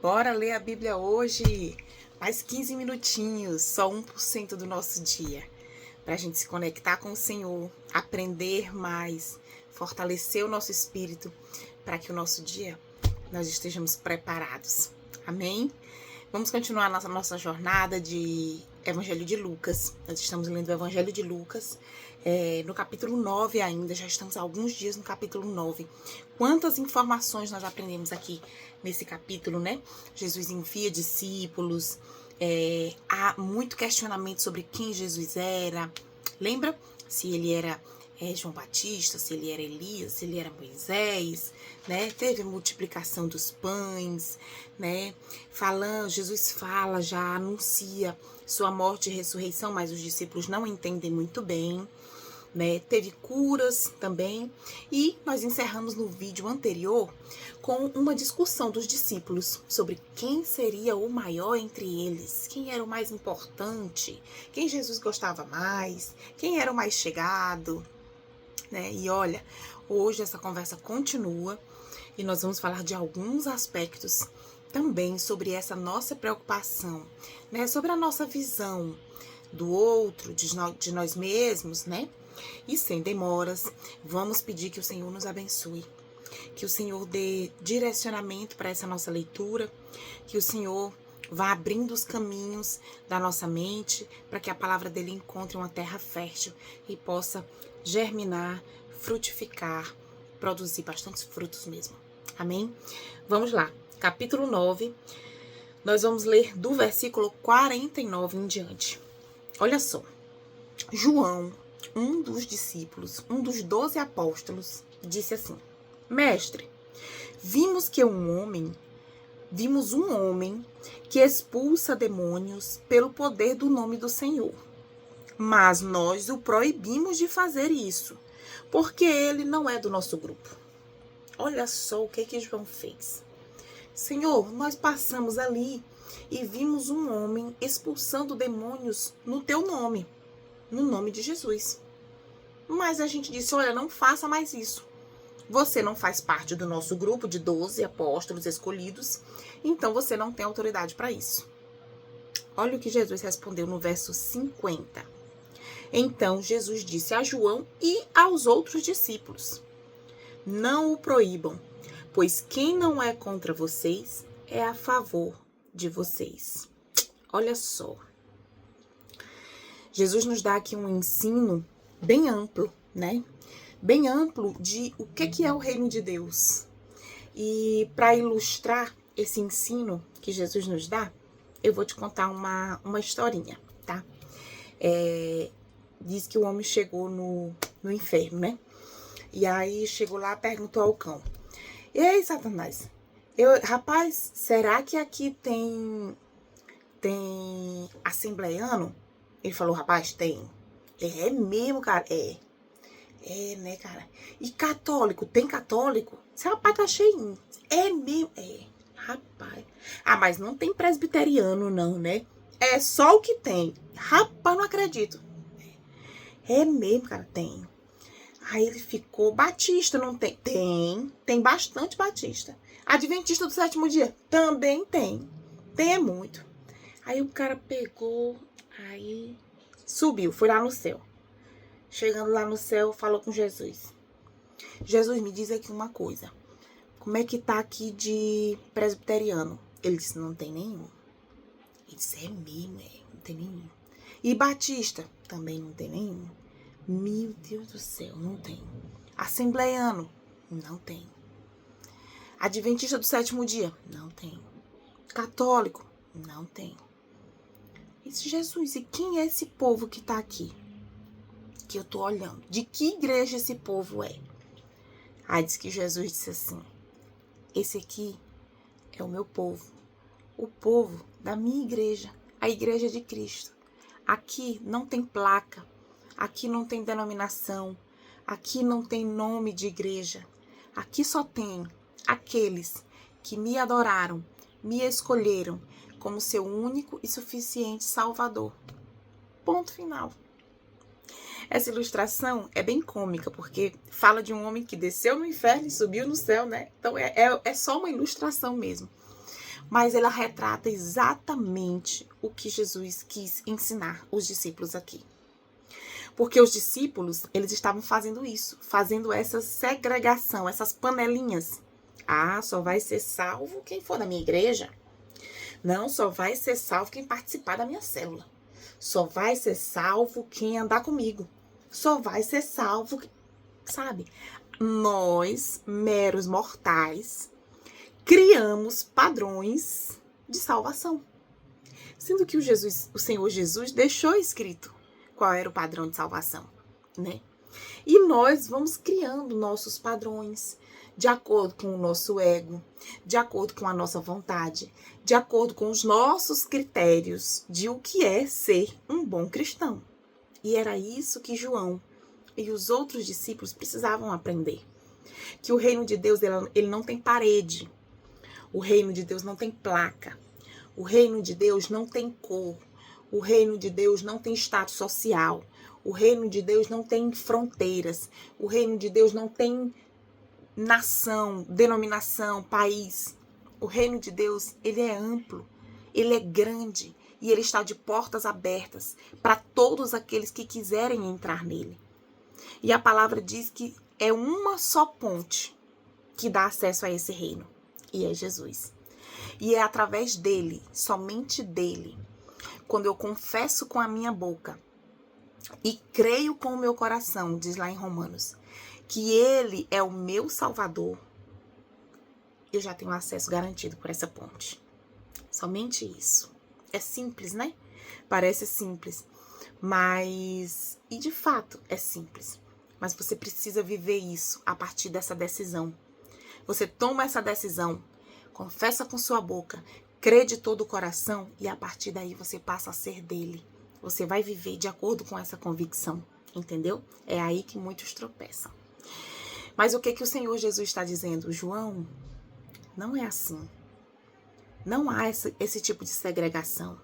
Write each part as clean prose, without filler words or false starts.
Bora ler a Bíblia hoje. Mais 15 minutinhos, só 1% do nosso dia. Pra gente se conectar com o Senhor, aprender mais, fortalecer o nosso espírito, para que o nosso dia nós estejamos preparados. Amém? Vamos continuar nossa jornada de Evangelho de Lucas. Nós estamos lendo o Evangelho de Lucas, no capítulo 9 ainda, já estamos há alguns dias no capítulo 9. Quantas informações nós aprendemos aqui nesse capítulo, né? Jesus envia discípulos, há muito questionamento sobre quem Jesus era. Lembra? Se ele era João Batista, se ele era Elias, se ele era Moisés, né? Teve a multiplicação dos pães, né? Jesus fala, já anuncia sua morte e ressurreição, mas os discípulos não entendem muito bem, né? Teve curas também, e nós encerramos no vídeo anterior com uma discussão dos discípulos sobre quem seria o maior entre eles, quem era o mais importante, quem Jesus gostava mais, quem era o mais chegado, né? E olha, hoje essa conversa continua e nós vamos falar de alguns aspectos também sobre essa nossa preocupação, né? Sobre a nossa visão do outro, de nós mesmos, né? E sem demoras, vamos pedir que o Senhor nos abençoe, que o Senhor dê direcionamento para essa nossa leitura, que o Senhor vá abrindo os caminhos da nossa mente, para que a palavra dele encontre uma terra fértil e possa germinar, frutificar, produzir bastantes frutos mesmo. Amém? Vamos lá, capítulo 9, nós vamos ler do versículo 49 em diante. Olha só, João, um dos discípulos, um dos 12 apóstolos, disse assim: Mestre, vimos um homem que expulsa demônios pelo poder do nome do Senhor. Mas nós o proibimos de fazer isso, porque ele não é do nosso grupo. Olha só o que João fez. Senhor, nós passamos ali e vimos um homem expulsando demônios no teu nome, no nome de Jesus. Mas a gente disse, olha, não faça mais isso. Você não faz parte do nosso grupo de 12 apóstolos escolhidos, então você não tem autoridade para isso. Olha o que Jesus respondeu no verso 50. Então Jesus disse a João e aos outros discípulos: Não o proíbam, pois quem não é contra vocês é a favor de vocês. Olha só. Jesus nos dá aqui um ensino bem amplo, né? Bem amplo de o que é o reino de Deus. E para ilustrar esse ensino que Jesus nos dá, eu vou te contar uma historinha, tá? Diz que o homem chegou no inferno, né? E aí chegou lá, perguntou ao cão: Ei, Satanás, rapaz, será que aqui tem assembleiano? Ele falou: rapaz, tem. É mesmo, cara? É, né, cara? E católico? Tem católico? Esse rapaz tá cheinho. É mesmo? É, rapaz. Ah, mas não tem presbiteriano, não, né? É só o que tem. Rapaz, não acredito. É mesmo, cara? Tem. Aí ele ficou: batista, não tem? Tem bastante batista. Adventista do sétimo dia? Também tem. Tem muito. Aí o cara pegou, aí subiu, foi lá no céu. Chegando lá no céu, falou com Jesus. Jesus, me diz aqui uma coisa. Como é que tá aqui de presbiteriano? Ele disse: não tem nenhum. Ele disse: é mesmo, não tem nenhum. E batista? Também não tem nenhum. Meu Deus do céu, não tem. Assembleiano? Não tem. Adventista do sétimo dia? Não tem. Católico? Não tem. Eu disse: Jesus, e quem é esse povo que tá aqui? Que eu tô olhando. De que igreja esse povo é? Aí diz que Jesus disse assim: esse aqui é o meu povo. O povo da minha igreja. A igreja de Cristo. Aqui não tem placa. Aqui não tem denominação. Aqui não tem nome de igreja. Aqui só tem aqueles que me adoraram, me escolheram como seu único e suficiente Salvador. Ponto final. Essa ilustração é bem cômica, porque fala de um homem que desceu no inferno e subiu no céu, né? Então é só uma ilustração mesmo. mas ela retrata exatamente o que Jesus quis ensinar os discípulos aqui. Porque os discípulos, eles estavam fazendo isso, fazendo essa segregação, essas panelinhas. Ah, só vai ser salvo quem for da minha igreja. Não, só vai ser salvo quem participar da minha célula. Só vai ser salvo quem andar comigo. Só vai ser salvo, sabe? Nós, meros mortais, criamos padrões de salvação. Sendo que o Senhor Jesus deixou escrito qual era o padrão de salvação, né? E nós vamos criando nossos padrões de acordo com o nosso ego, de acordo com a nossa vontade, de acordo com os nossos critérios de o que é ser um bom cristão. E era isso que João e os outros discípulos precisavam aprender. Que o reino de Deus, ele não tem parede. O reino de Deus não tem placa. O reino de Deus não tem cor. O reino de Deus não tem status social. O reino de Deus não tem fronteiras. O reino de Deus não tem nação, denominação, país. O reino de Deus, ele é amplo, ele é grande e ele está de portas abertas para todos aqueles que quiserem entrar nele. E a palavra diz que é uma só ponte que dá acesso a esse reino, e é Jesus. E é através dele, somente dele, quando eu confesso com a minha boca e creio com o meu coração, diz lá em Romanos, que ele é o meu Salvador, eu já tenho acesso garantido por essa ponte. Somente isso. É simples, né? Parece simples, mas... E de fato é simples. Mas você precisa viver isso a partir dessa decisão. Você toma essa decisão, confessa com sua boca, crê de todo o coração e a partir daí você passa a ser dele. Você vai viver de acordo com essa convicção, entendeu? É aí que muitos tropeçam. Mas o que o Senhor Jesus está dizendo? João, não é assim. Não há esse tipo de segregação,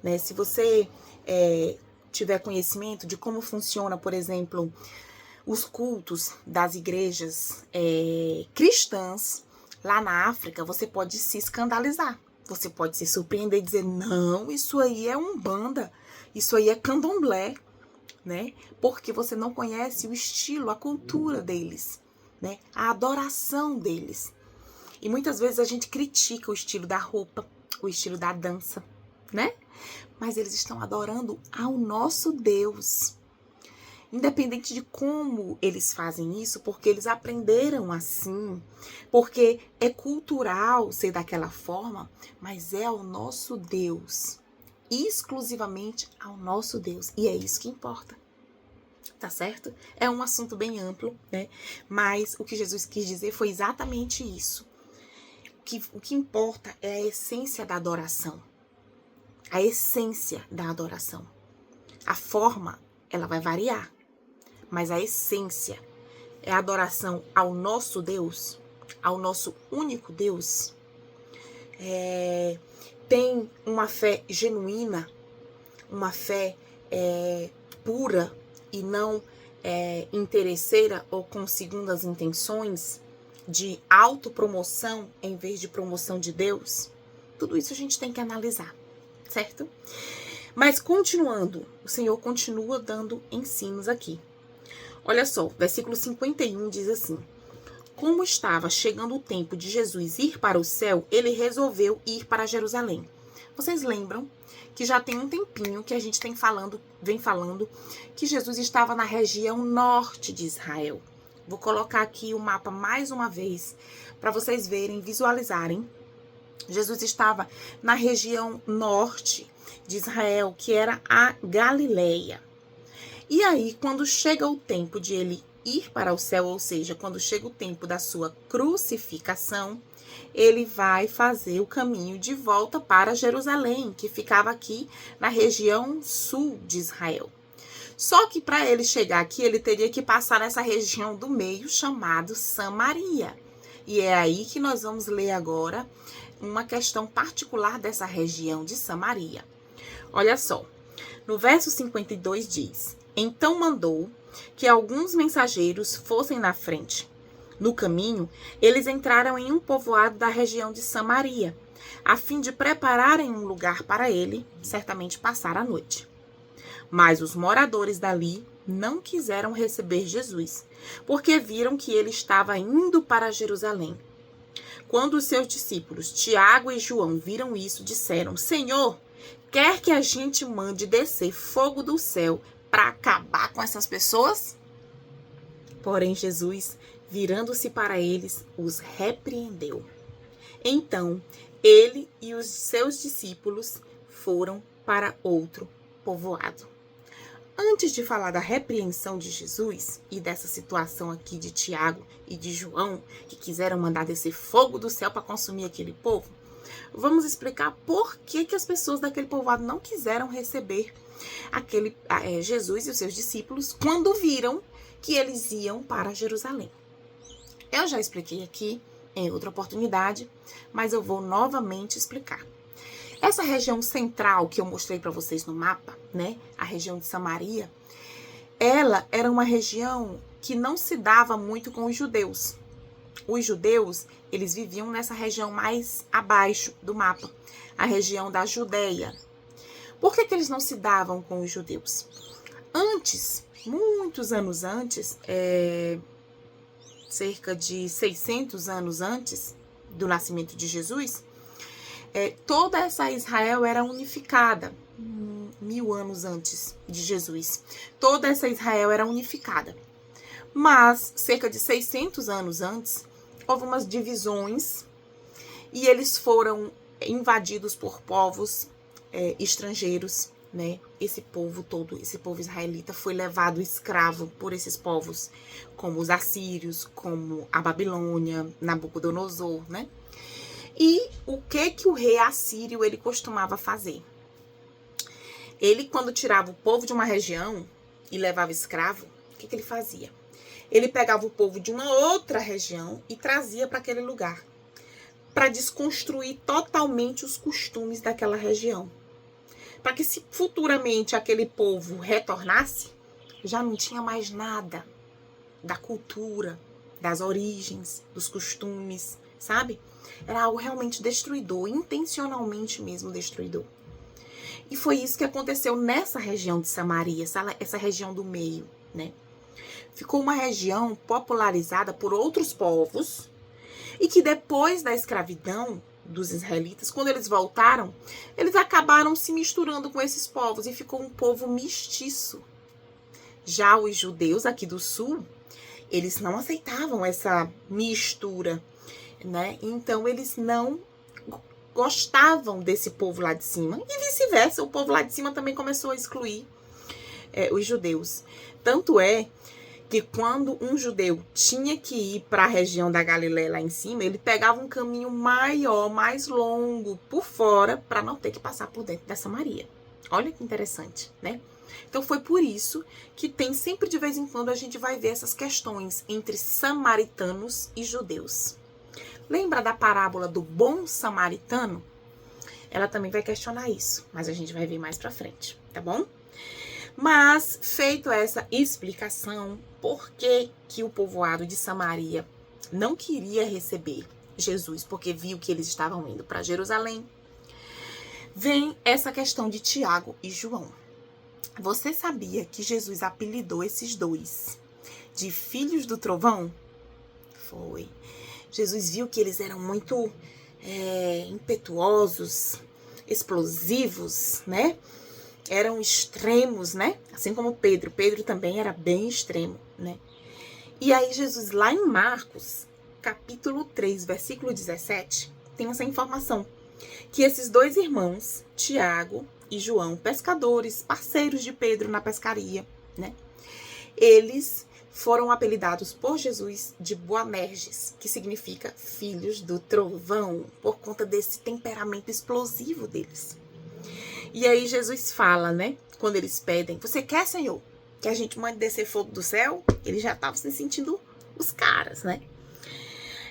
né? Se você tiver conhecimento de como funciona, por exemplo, os cultos das igrejas cristãs lá na África, você pode se escandalizar. Você pode se surpreender e dizer, não, isso aí é umbanda, isso aí é candomblé, né? Porque você não conhece o estilo, a cultura deles, né? A adoração deles. E muitas vezes a gente critica o estilo da roupa, o estilo da dança, né? Mas eles estão adorando ao nosso Deus. Independente de como eles fazem isso, porque eles aprenderam assim, porque é cultural ser daquela forma, mas é ao nosso Deus, exclusivamente ao nosso Deus. E é isso que importa, tá certo? É um assunto bem amplo, né? Mas o que Jesus quis dizer foi exatamente isso. O que importa é a essência da adoração. A essência da adoração. A forma, ela vai variar. Mas a essência é a adoração ao nosso Deus, ao nosso único Deus. Tem uma fé genuína, uma fé pura e não interesseira ou com segundas intenções, de autopromoção em vez de promoção de Deus. Tudo isso a gente tem que analisar, certo? Mas continuando, o Senhor continua dando ensinos aqui. Olha só, versículo 51 diz assim: como estava chegando o tempo de Jesus ir para o céu, ele resolveu ir para Jerusalém. Vocês lembram que já tem um tempinho que a gente vem falando que Jesus estava na região norte de Israel. Vou colocar aqui o mapa mais uma vez para vocês verem, visualizarem. Jesus estava na região norte de Israel, que era a Galileia. E aí, quando chega o tempo de ele ir para o céu, ou seja, quando chega o tempo da sua crucificação, ele vai fazer o caminho de volta para Jerusalém, que ficava aqui na região sul de Israel. Só que para ele chegar aqui, ele teria que passar nessa região do meio, chamado Samaria. E é aí que nós vamos ler agora uma questão particular dessa região de Samaria. Olha só, no verso 52 diz: então mandou que alguns mensageiros fossem na frente. No caminho, eles entraram em um povoado da região de Samaria, a fim de prepararem um lugar para ele, certamente passar a noite. Mas os moradores dali não quiseram receber Jesus, porque viram que ele estava indo para Jerusalém. Quando os seus discípulos, Tiago e João, viram isso, disseram: Senhor, quer que a gente mande descer fogo do céu para acabar com essas pessoas? Porém, Jesus, virando-se para eles, os repreendeu. Então, ele e os seus discípulos foram para outro povoado. Antes de falar da repreensão de Jesus e dessa situação aqui de Tiago e de João, que quiseram mandar descer fogo do céu para consumir aquele povo, vamos explicar por que as pessoas daquele povoado não quiseram receber Jesus e os seus discípulos quando viram que eles iam para Jerusalém. Eu já expliquei aqui em outra oportunidade, mas eu vou novamente explicar. Essa região central que eu mostrei para vocês no mapa, né, a região de Samaria, ela era uma região que não se dava muito com os judeus. Os judeus, eles viviam nessa região mais abaixo do mapa, a região da Judéia. Por que eles não se davam com os judeus? Antes, muitos anos antes, cerca de 600 anos antes do nascimento de Jesus, toda essa Israel era unificada, 1000 anos antes de Jesus. Toda essa Israel era unificada. Mas, cerca de 600 anos antes, houve umas divisões e eles foram invadidos por povos estrangeiros, né? Esse povo todo, esse povo israelita foi levado escravo por esses povos, como os assírios, como a Babilônia, Nabucodonosor, né? E o que o rei assírio ele costumava fazer? Ele, quando tirava o povo de uma região e levava escravo, o que ele fazia? Ele pegava o povo de uma outra região e trazia para aquele lugar, para desconstruir totalmente os costumes daquela região. Para que se futuramente aquele povo retornasse, já não tinha mais nada da cultura, das origens, dos costumes, sabe? Era algo realmente destruidor, intencionalmente mesmo destruidor. E foi isso que aconteceu nessa região de Samaria, essa região do meio, né? Ficou uma região popularizada por outros povos e que depois da escravidão dos israelitas, quando eles voltaram, eles acabaram se misturando com esses povos e ficou um povo mestiço. Já os judeus aqui do sul, eles não aceitavam essa mistura, né? Então eles não gostavam desse povo lá de cima e vice-versa, o povo lá de cima também começou a excluir os judeus. Tanto é que quando um judeu tinha que ir para a região da Galileia lá em cima, ele pegava um caminho maior, mais longo por fora, para não ter que passar por dentro da Samaria. Olha que interessante, né? Então foi por isso que tem sempre de vez em quando a gente vai ver essas questões entre samaritanos e judeus. Lembra da parábola do bom samaritano? Ela também vai questionar isso, mas a gente vai ver mais pra frente, tá bom? Mas, feito essa explicação, por que o povoado de Samaria não queria receber Jesus, porque viu que eles estavam indo para Jerusalém, vem essa questão de Tiago e João. Você sabia que Jesus apelidou esses dois de filhos do trovão? Foi. Jesus viu que eles eram muito impetuosos, explosivos, né? Eram extremos, né? Assim como Pedro. Pedro também era bem extremo, né? E aí Jesus, lá em Marcos, capítulo 3, versículo 17, tem essa informação. Que esses dois irmãos, Tiago e João, pescadores, parceiros de Pedro na pescaria, né? Eles foram apelidados por Jesus de Boanerges, que significa filhos do trovão, por conta desse temperamento explosivo deles. E aí Jesus fala, né? Quando eles pedem, você quer, Senhor, que a gente mande descer fogo do céu? Eles já estavam se sentindo os caras, né?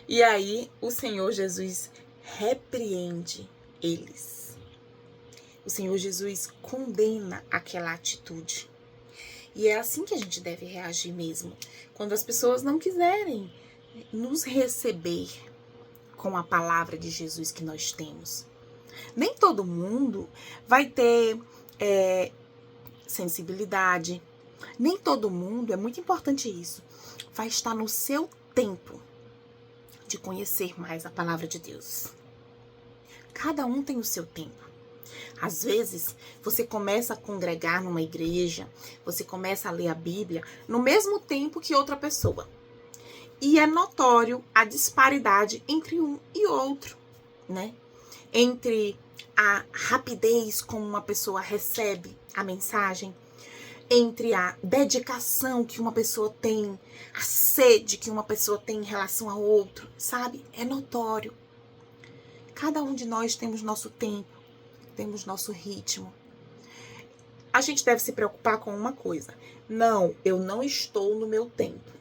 E aí o Senhor Jesus repreende eles. O Senhor Jesus condena aquela atitude. E é assim que a gente deve reagir mesmo. Quando as pessoas não quiserem nos receber com a palavra de Jesus que nós temos. Nem todo mundo vai ter sensibilidade. Nem todo mundo, é muito importante isso, vai estar no seu tempo de conhecer mais a palavra de Deus. Cada um tem o seu tempo. Às vezes, você começa a congregar numa igreja, você começa a ler a Bíblia no mesmo tempo que outra pessoa. E é notório a disparidade entre um e outro, né? Entre a rapidez como uma pessoa recebe a mensagem, entre a dedicação que uma pessoa tem, a sede que uma pessoa tem em relação ao outro, sabe? É notório. Cada um de nós temos nosso tempo, temos nosso ritmo. A gente deve se preocupar com uma coisa. Não, eu não estou no meu tempo.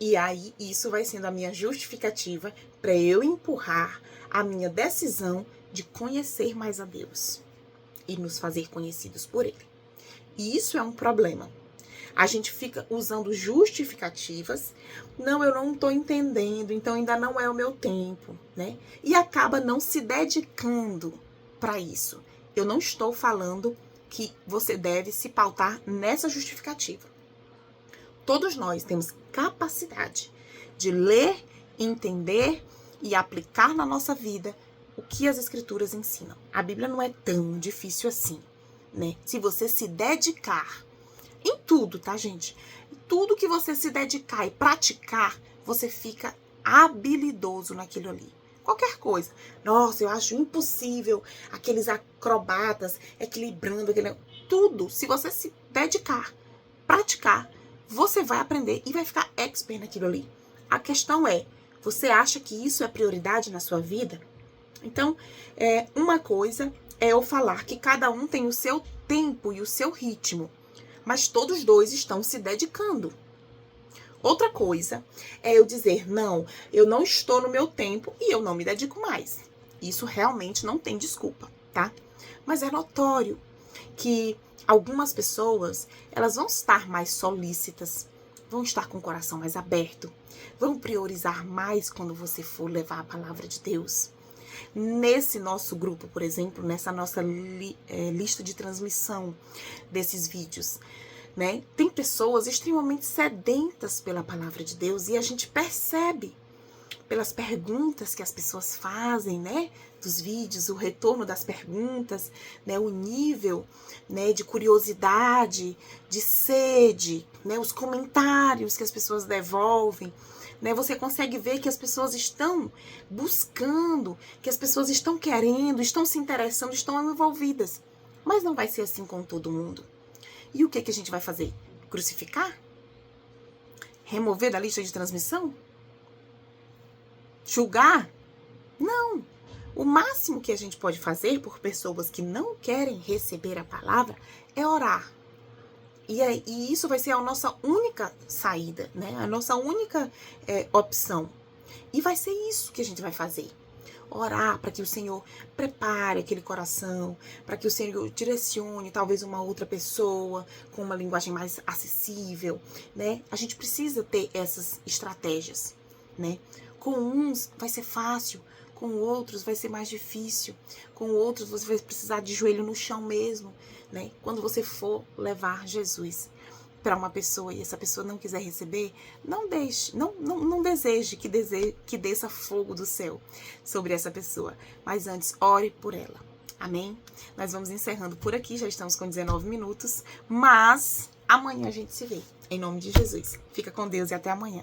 E aí, isso vai sendo a minha justificativa para eu empurrar a minha decisão de conhecer mais a Deus e nos fazer conhecidos por Ele. E isso é um problema. A gente fica usando justificativas. Não, eu não estou entendendo, então ainda não é o meu tempo, né? E acaba não se dedicando para isso. Eu não estou falando que você deve se pautar nessa justificativa. Todos nós temos capacidade de ler, entender e aplicar na nossa vida o que as Escrituras ensinam. A Bíblia não é tão difícil assim, né? Se você se dedicar em tudo, tá, gente? Tudo que você se dedicar e praticar, você fica habilidoso naquilo ali. Qualquer coisa. Nossa, eu acho impossível aqueles acrobatas equilibrando, tudo. Se você se dedicar, praticar, você vai aprender e vai ficar expert naquilo ali. A questão é, você acha que isso é prioridade na sua vida? Então, uma coisa é eu falar que cada um tem o seu tempo e o seu ritmo, mas todos dois estão se dedicando. Outra coisa é eu dizer, não, eu não estou no meu tempo e eu não me dedico mais. Isso realmente não tem desculpa, tá? Mas é notório que algumas pessoas, elas vão estar mais solícitas, vão estar com o coração mais aberto, vão priorizar mais quando você for levar a palavra de Deus. Nesse nosso grupo, por exemplo, nessa nossa lista de transmissão desses vídeos, né? Tem pessoas extremamente sedentas pela palavra de Deus e a gente percebe pelas perguntas que as pessoas fazem, né? Dos vídeos, o retorno das perguntas, né? O nível, né? De curiosidade, de sede, né? Os comentários que as pessoas devolvem, né? Você consegue ver que as pessoas estão buscando, que as pessoas estão querendo, estão se interessando, estão envolvidas. Mas não vai ser assim com todo mundo. E o que a gente vai fazer? Crucificar? Remover da lista de transmissão? Julgar? Não. O máximo que a gente pode fazer por pessoas que não querem receber a palavra é orar. E isso vai ser a nossa única saída, né? A nossa única opção. E vai ser isso que a gente vai fazer. Orar para que o Senhor prepare aquele coração, para que o Senhor direcione talvez uma outra pessoa com uma linguagem mais acessível, né? A gente precisa ter essas estratégias, né? Com uns vai ser fácil, com outros vai ser mais difícil, com outros você vai precisar de joelho no chão mesmo, né? Quando você for levar Jesus para uma pessoa e essa pessoa não quiser receber, não deixe, não deseje que desça fogo do céu sobre essa pessoa, mas antes ore por ela. Amém? Nós vamos encerrando por aqui, já estamos com 19 minutos, mas amanhã a gente se vê. Em nome de Jesus. Fica com Deus e até amanhã.